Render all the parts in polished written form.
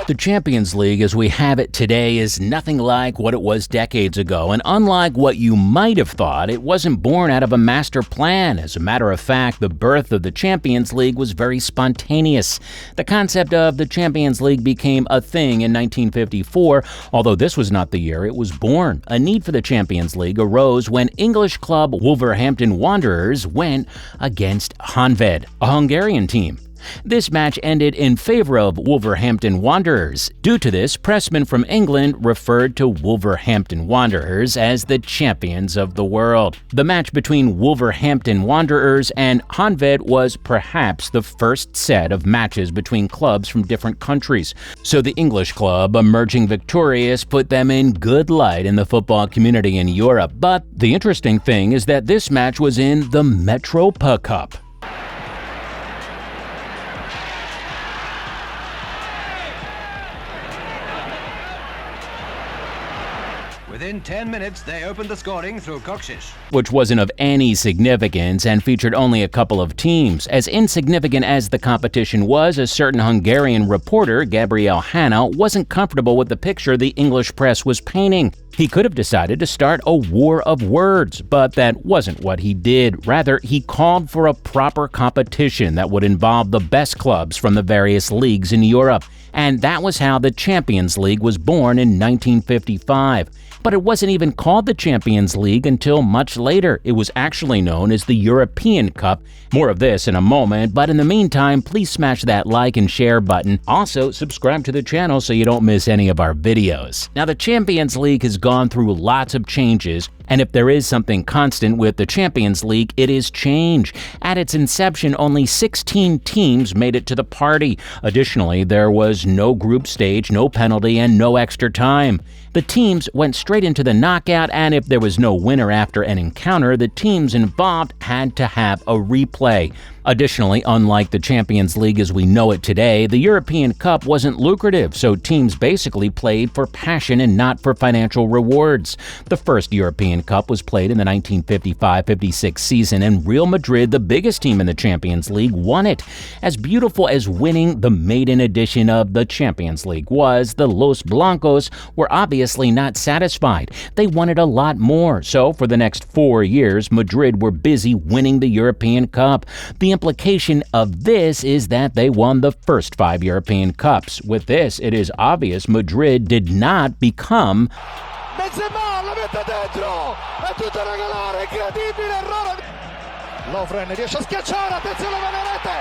The Champions League as we have it today is nothing like what it was decades ago, and unlike what you might have thought, it wasn't born out of a master plan. As a matter of fact, the birth of the Champions League was very spontaneous. The concept of the Champions League became a thing in 1954, although this was not the year it was born. A need for the Champions League arose when English club Wolverhampton Wanderers went against Honvéd, a Hungarian team. This match ended in favor of Wolverhampton Wanderers. Due to this, pressmen from England referred to Wolverhampton Wanderers as the champions of the world. The match between Wolverhampton Wanderers and Honvéd was perhaps the first set of matches between clubs from different countries. So the English club, emerging victorious, put them in good light in the football community in Europe. But the interesting thing is that this match was in the Metropa Cup. Within 10 minutes, they opened the scoring through Kokshish, which wasn't of any significance and featured only a couple of teams. As insignificant as the competition was, a certain Hungarian reporter, Gabriel Hanna, wasn't comfortable with the picture the English press was painting. He could have decided to start a war of words, but that wasn't what he did. Rather, he called for a proper competition that would involve the best clubs from the various leagues in Europe. And that was how the Champions League was born in 1955. But it wasn't even called the Champions League until much later. It was actually known as the European Cup. More of this in a moment, but in the meantime, please smash that like and share button. Also, subscribe to the channel so you don't miss any of our videos. Now, the Champions League has gone through lots of changes, and if there is something constant with the Champions League, it is change. At its inception, only 16 teams made it to the party. Additionally, there was no group stage, no penalty, and no extra time. The teams went straight into the knockout, and if there was no winner after an encounter, the teams involved had to have a replay. Additionally, unlike the Champions League as we know it today, the European Cup wasn't lucrative, so teams basically played for passion and not for financial rewards. The first European Cup was played in the 1955-56 season, and Real Madrid, the biggest team in the Champions League, won it. As beautiful as winning the maiden edition of the Champions League was, the Los Blancos were obviously not satisfied. They wanted a lot more, so for the next 4 years, Madrid were busy winning the European Cup. The implication of this is that they won the first 5 European Cups. With this, it is obvious Madrid did not become Lovren riesce a schiacciare, attenzione rete,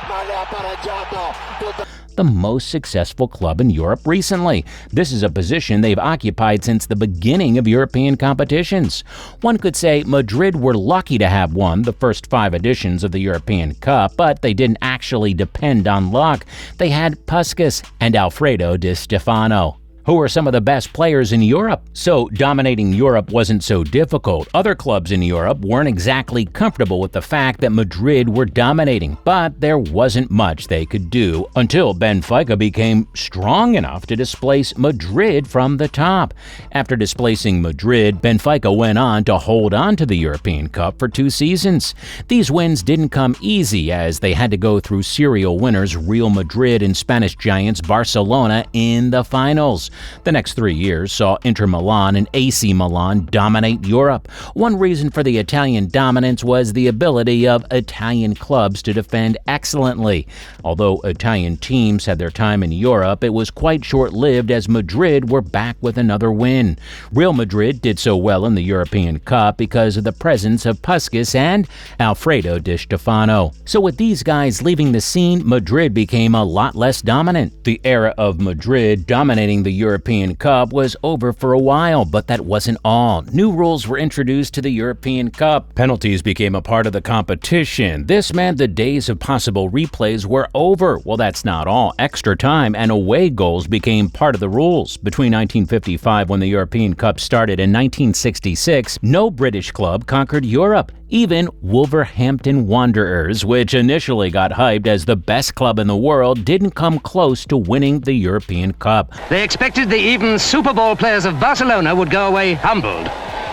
ma le ha pareggiato. The most successful club in Europe recently. This is a position they've occupied since the beginning of European competitions. One could say Madrid were lucky to have won the first 5 editions of the European Cup, but they didn't actually depend on luck. They had Puskas and Alfredo Di Stefano, who were some of the best players in Europe. So dominating Europe wasn't so difficult. Other clubs in Europe weren't exactly comfortable with the fact that Madrid were dominating, but there wasn't much they could do until Benfica became strong enough to displace Madrid from the top. After displacing Madrid, Benfica went on to hold on to the European Cup for 2 seasons. These wins didn't come easy, as they had to go through serial winners Real Madrid and Spanish giants Barcelona in the finals. The next 3 years saw Inter Milan and AC Milan dominate Europe. One reason for the Italian dominance was the ability of Italian clubs to defend excellently. Although Italian teams had their time in Europe, it was quite short-lived as Madrid were back with another win. Real Madrid did so well in the European Cup because of the presence of Puskas and Alfredo Di Stefano. So with these guys leaving the scene, Madrid became a lot less dominant. The era of Madrid dominating the European Cup was over for a while, but that wasn't all. New rules were introduced to the European Cup. Penalties became a part of the competition. This meant the days of possible replays were over. Well, that's not all. Extra time and away goals became part of the rules. Between 1955, when the European Cup started, and 1966, no British club conquered Europe. Even Wolverhampton Wanderers, which initially got hyped as the best club in the world, didn't come close to winning the European Cup. They expected the even Super Bowl players of Barcelona would go away humbled.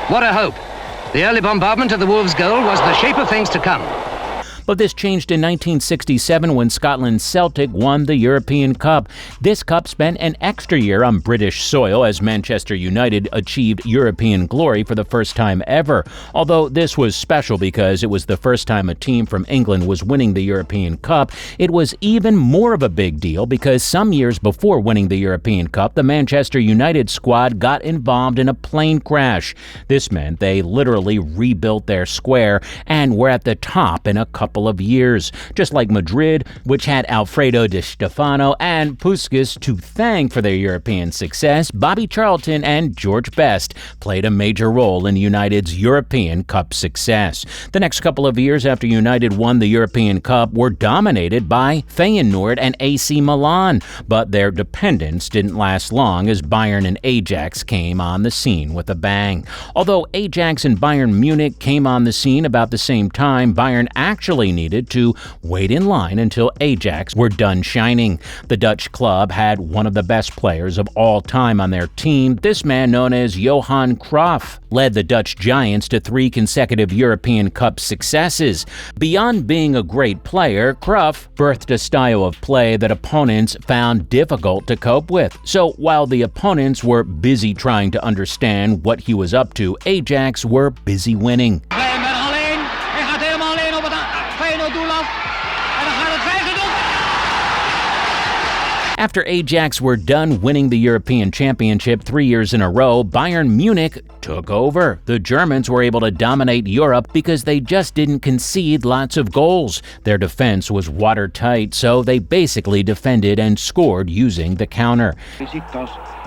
What a hope. The early bombardment of the Wolves' goal was the shape of things to come. But this changed in 1967 when Scotland's Celtic won the European Cup. This cup spent an extra year on British soil as Manchester United achieved European glory for the first time ever. Although this was special because it was the first time a team from England was winning the European Cup, it was even more of a big deal because some years before winning the European Cup, the Manchester United squad got involved in a plane crash. This meant they literally rebuilt their square and were at the top in a couple of years. Just like Madrid, which had Alfredo Di Stefano and Puskas to thank for their European success, Bobby Charlton and George Best played a major role in United's European Cup success. The next couple of years after United won the European Cup were dominated by Feyenoord and AC Milan, but their dependence didn't last long as Bayern and Ajax came on the scene with a bang. Although Ajax and Bayern Munich came on the scene about the same time, Bayern actually needed to wait in line until Ajax were done shining. The Dutch club had one of the best players of all time on their team. This man, known as Johan Cruyff, led the Dutch Giants to 3 consecutive European Cup successes. Beyond being a great player, Cruyff birthed a style of play that opponents found difficult to cope with. So while the opponents were busy trying to understand what he was up to, Ajax were busy winning. After Ajax were done winning the European Championship 3 years in a row, Bayern Munich took over. The Germans were able to dominate Europe because they just didn't concede lots of goals. Their defense was watertight, so they basically defended and scored using the counter.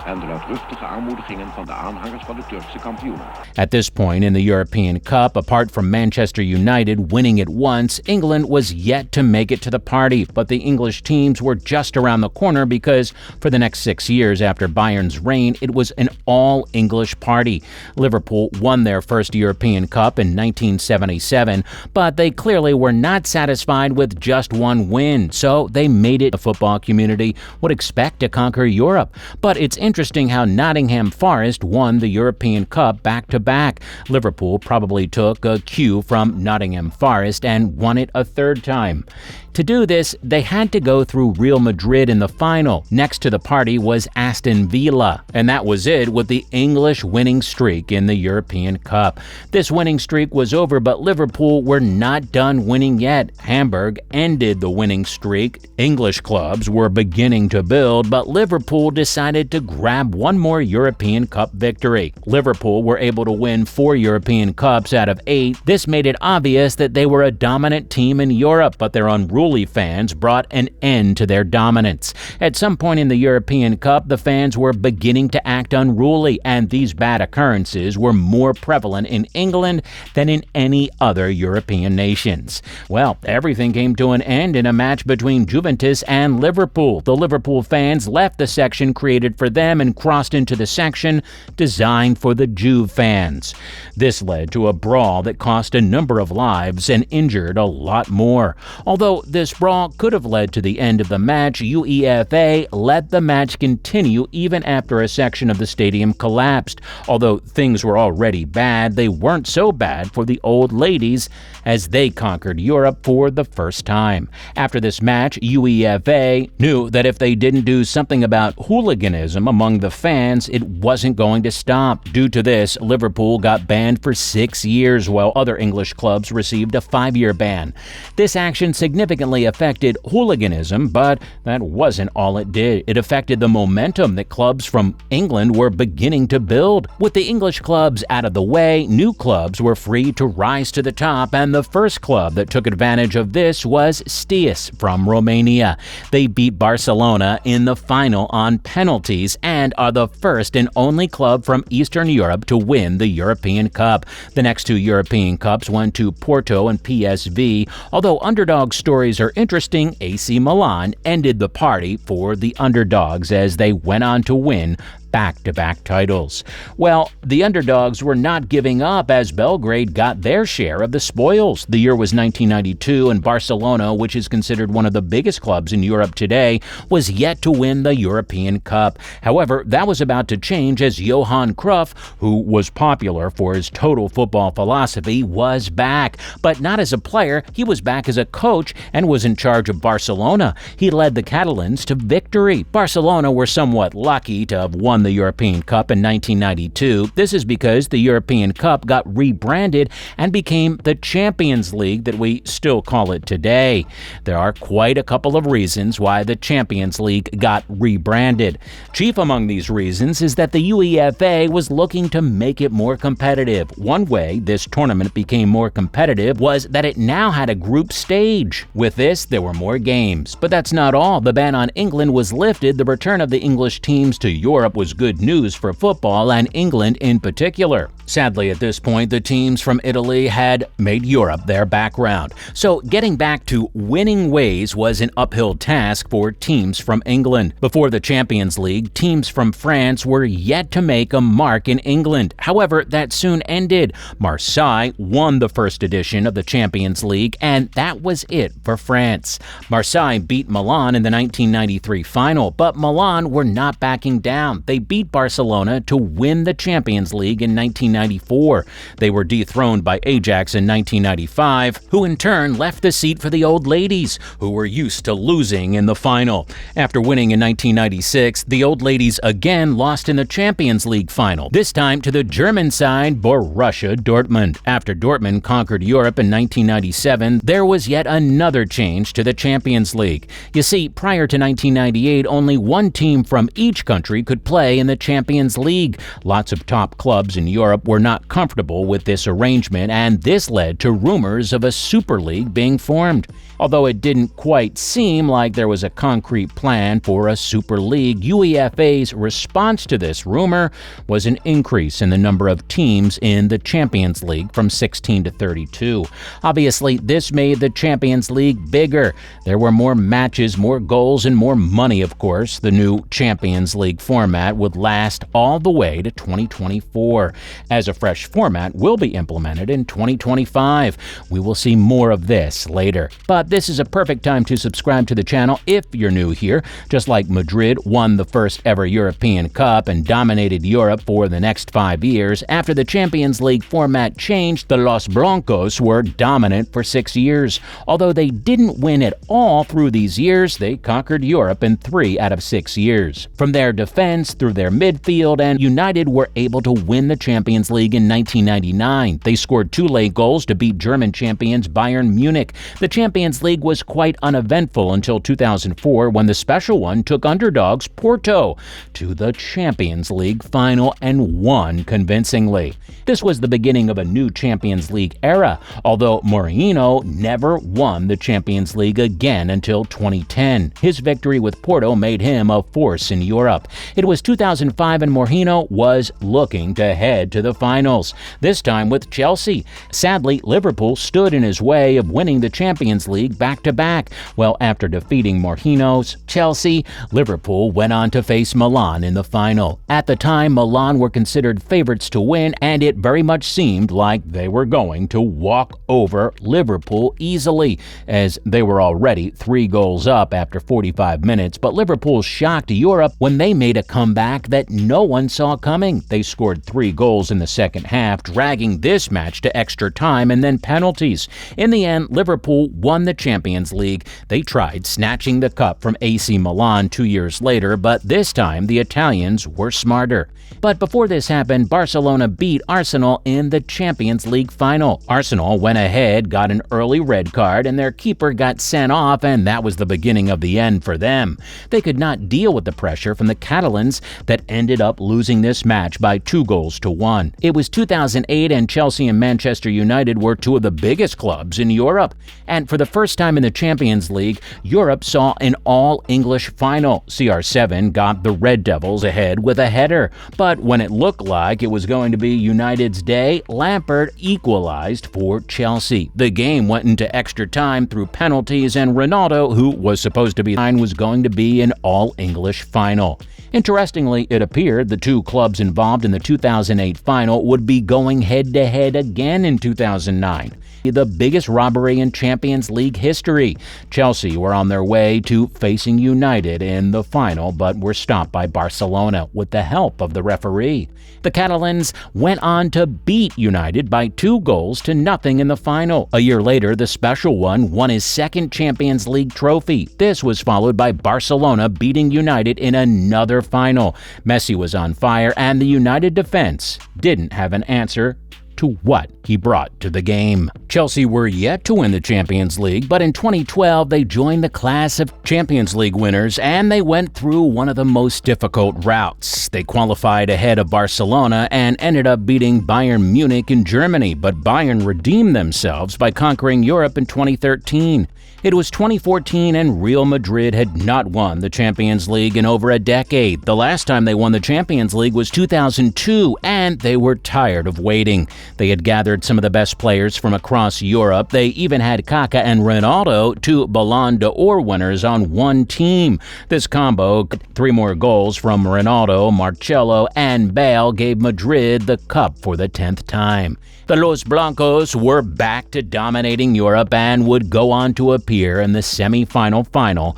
En de luidruchtige aanmoedigingen van de aanhangers van de Turkse kampioenen. At this point in the European Cup, apart from Manchester United winning it once, England was yet to make it to the party. But the English teams were just around the corner because for the next 6 years after Bayern's reign, it was an all-English party. Liverpool won their first European Cup in 1977, but they clearly were not satisfied with just one win, so they made it the football community would expect to conquer Europe. But it's interesting how Nottingham Forest won the European Cup back-to-back. Liverpool probably took a cue from Nottingham Forest and won it a third time. To do this, they had to go through Real Madrid in the final. Next to the party was Aston Villa, and that was it with the English winning streak in the European Cup. This winning streak was over, but Liverpool were not done winning yet. Hamburg ended the winning streak. English clubs were beginning to build, but Liverpool decided to grab one more European Cup victory. Liverpool were able to win 4 European Cups out of 8. This made it obvious that they were a dominant team in Europe, but their unruly fans brought an end to their dominance. At some point in the European Cup, the fans were beginning to act unruly, and these bad occurrences were more prevalent in England than in any other European nations. Well, everything came to an end in a match between Juventus and Liverpool. The Liverpool fans left the section created for them and crossed into the section designed for the Juve fans. This led to a brawl that cost a number of lives and injured a lot more. Although this brawl could have led to the end of the match, UEFA let the match continue even after a section of the stadium collapsed. Although things were already bad, they weren't so bad for the old ladies as they conquered Europe for the first time. After this match, UEFA knew that if they didn't do something about hooliganism among the fans, it wasn't going to stop. Due to this, Liverpool got banned for 6 years, while other English clubs received a 5-year ban. This action significantly affected hooliganism, but that wasn't all it did. It affected the momentum that clubs from England were beginning to build. With the English clubs out of the way, new clubs were free to rise to the top, and the first club that took advantage of this was Steaua from Romania. They beat Barcelona in the final on penalties and are the first and only club from Eastern Europe to win the European Cup. The next 2 European Cups went to Porto and PSV. Although underdog stories are interesting, AC Milan ended the party for the underdogs as they went on to win back-to-back titles. Well, the underdogs were not giving up as Belgrade got their share of the spoils. The year was 1992, and Barcelona, which is considered one of the biggest clubs in Europe today, was yet to win the European Cup. However, that was about to change as Johan Cruyff, who was popular for his total football philosophy, was back. But not as a player, he was back as a coach and was in charge of Barcelona. He led the Catalans to victory. Barcelona were somewhat lucky to have won the European Cup in 1992. This is because the European Cup got rebranded and became the Champions League that we still call it today. There are quite a couple of reasons why the Champions League got rebranded. Chief among these reasons is that the UEFA was looking to make it more competitive. One way this tournament became more competitive was that it now had a group stage. With this, there were more games. But that's not all. The ban on England was lifted. The return of the English teams to Europe was good news for football, and England in particular. Sadly, at this point, the teams from Italy had made Europe their background. So getting back to winning ways was an uphill task for teams from England. Before the Champions League, teams from France were yet to make a mark in England. However, that soon ended. Marseille won the first edition of the Champions League, and that was it for France. Marseille beat Milan in the 1993 final, but Milan were not backing down. They beat Barcelona to win the Champions League in 1994. They were dethroned by Ajax in 1995, who in turn left the seat for the old ladies, who were used to losing in the final. After winning in 1996, the old ladies again lost in the Champions League final, this time to the German side Borussia Dortmund. After Dortmund conquered Europe in 1997, there was yet another change to the Champions League. You see, prior to 1998, only one team from each country could play in the Champions League. Lots of top clubs in Europe were not comfortable with this arrangement, and this led to rumors of a Super League being formed. Although it didn't quite seem like there was a concrete plan for a Super League, UEFA's response to this rumor was an increase in the number of teams in the Champions League from 16 to 32. Obviously, this made the Champions League bigger. There were more matches, more goals, and more money, of course. The new Champions League format would last all the way to 2024. As a fresh format will be implemented in 2025. We will see more of this later. But this is a perfect time to subscribe to the channel if you're new here. Just like Madrid won the first ever European Cup and dominated Europe for the next 5 years, after the Champions League format changed, the Los Blancos were dominant for 6 years. Although they didn't win at all through these years, they conquered Europe in 3 out of 6 years. From their defense through their midfield, and United were able to win the Champions League in 1999. They scored 2 late goals to beat German champions Bayern Munich. The Champions League was quite uneventful until 2004, when the special one took underdogs Porto to the Champions League final and won convincingly. This was the beginning of a new Champions League era, although Mourinho never won the Champions League again until 2010. His victory with Porto made him a force in Europe. It was 2005 and Mourinho was looking to head to the finals, this time with Chelsea. Sadly, Liverpool stood in his way of winning the Champions League back-to-back. Well, after defeating Mourinho's Chelsea, Liverpool went on to face Milan in the final. At the time, Milan were considered favorites to win, and it very much seemed like they were going to walk over Liverpool easily, as they were already 3 goals up after 45 minutes. But Liverpool shocked Europe when they made a comeback that no one saw coming. They scored 3 goals in the second half, dragging this match to extra time and then penalties. In the end, Liverpool won the Champions League. They tried snatching the cup from AC Milan 2 years later, but this time the Italians were smarter. But before this happened, Barcelona beat Arsenal in the Champions League final. Arsenal went ahead, got an early red card, and their keeper got sent off, and that was the beginning of the end for them. They could not deal with the pressure from the Catalans that ended up losing this match by 2 goals to 1. It was 2008, and Chelsea and Manchester United were 2 of the biggest clubs in Europe. And for the first time in the Champions League, Europe saw an all-English final. CR7 got the Red Devils ahead with a header. But when it looked like it was going to be United's day, Lampard equalized for Chelsea. The game went into extra time through penalties, and Ronaldo, who was supposed to be 9, was going to be an all-English final. Interestingly, Surprisingly, it appeared the two clubs involved in the 2008 final would be going head-to-head again in 2009. The biggest robbery in Champions League history. Chelsea were on their way to facing United in the final, but were stopped by Barcelona with the help of the referee. The Catalans went on to beat United by 2-0 in the final. A year later, the Special One won his second Champions League trophy. This was followed by Barcelona beating United in another final. Messi was on fire, and the United defense didn't have an answer to what he brought to the game. Chelsea were yet to win the Champions League, but in 2012 they joined the class of Champions League winners, and they went through one of the most difficult routes. They qualified ahead of Barcelona and ended up beating Bayern Munich in Germany, but Bayern redeemed themselves by conquering Europe in 2013. It was 2014 and Real Madrid had not won the Champions League in over a decade. The last time they won the Champions League was 2002, and they were tired of waiting. They had gathered some of the best players from across Europe. They even had Kaká and Ronaldo, two Ballon d'Or winners, on one team. This combo, 3 more goals from Ronaldo, Marcelo, and Bale, gave Madrid the cup for the 10th time. The Los Blancos were back to dominating Europe and would go on to appear in the semi-final final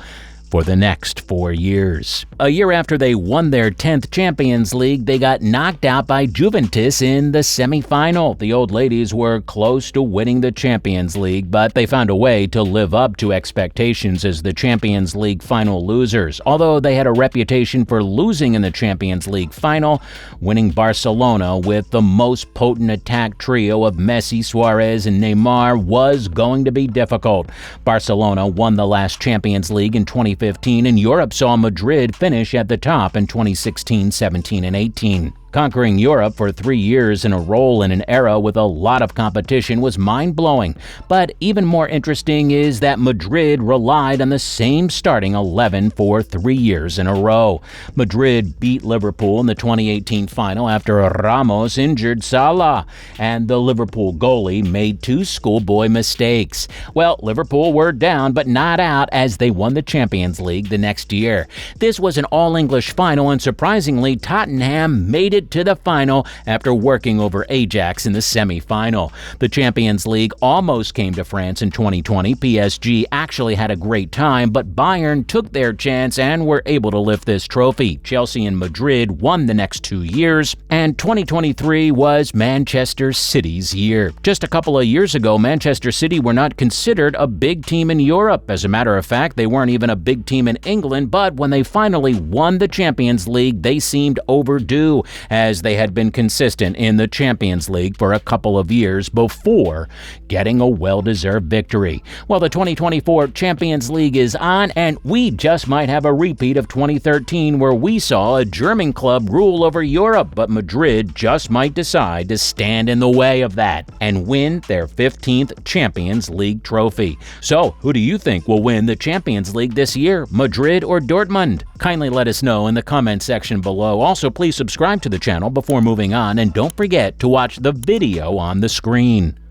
for the next 4 years. A year after they won their 10th Champions League, they got knocked out by Juventus in the semi-final. The old ladies were close to winning the Champions League, but they found a way to live up to expectations as the Champions League final losers. Although they had a reputation for losing in the Champions League final, winning Barcelona with the most potent attack trio of Messi, Suarez, and Neymar was going to be difficult. Barcelona won the last Champions League in 2015, and Europe saw Madrid finish at the top in 2016, 17, and 18. Conquering Europe for 3 years in a row in an era with a lot of competition was mind-blowing. But even more interesting is that Madrid relied on the same starting 11 for 3 years in a row. Madrid beat Liverpool in the 2018 final after Ramos injured Salah, and the Liverpool goalie made 2 schoolboy mistakes. Well, Liverpool were down but not out as they won the Champions League the next year. This was an all-English final, and surprisingly, Tottenham made it to the final after working over Ajax in the semi-final. The Champions League almost came to France in 2020. PSG actually had a great time, but Bayern took their chance and were able to lift this trophy. Chelsea and Madrid won the next 2 years, and 2023 was Manchester City's year. Just a couple of years ago, Manchester City were not considered a big team in Europe. As a matter of fact, they weren't even a big team in England, but when they finally won the Champions League, they seemed overdue, as they had been consistent in the Champions League for a couple of years before getting a well-deserved victory. Well, the 2024 Champions League is on, and we just might have a repeat of 2013, where we saw a German club rule over Europe, but Madrid just might decide to stand in the way of that and win their 15th Champions League trophy. So, who do you think will win the Champions League this year, Madrid or Dortmund? Kindly let us know in the comment section below. Also, please subscribe to the channel before moving on, and don't forget to watch the video on the screen.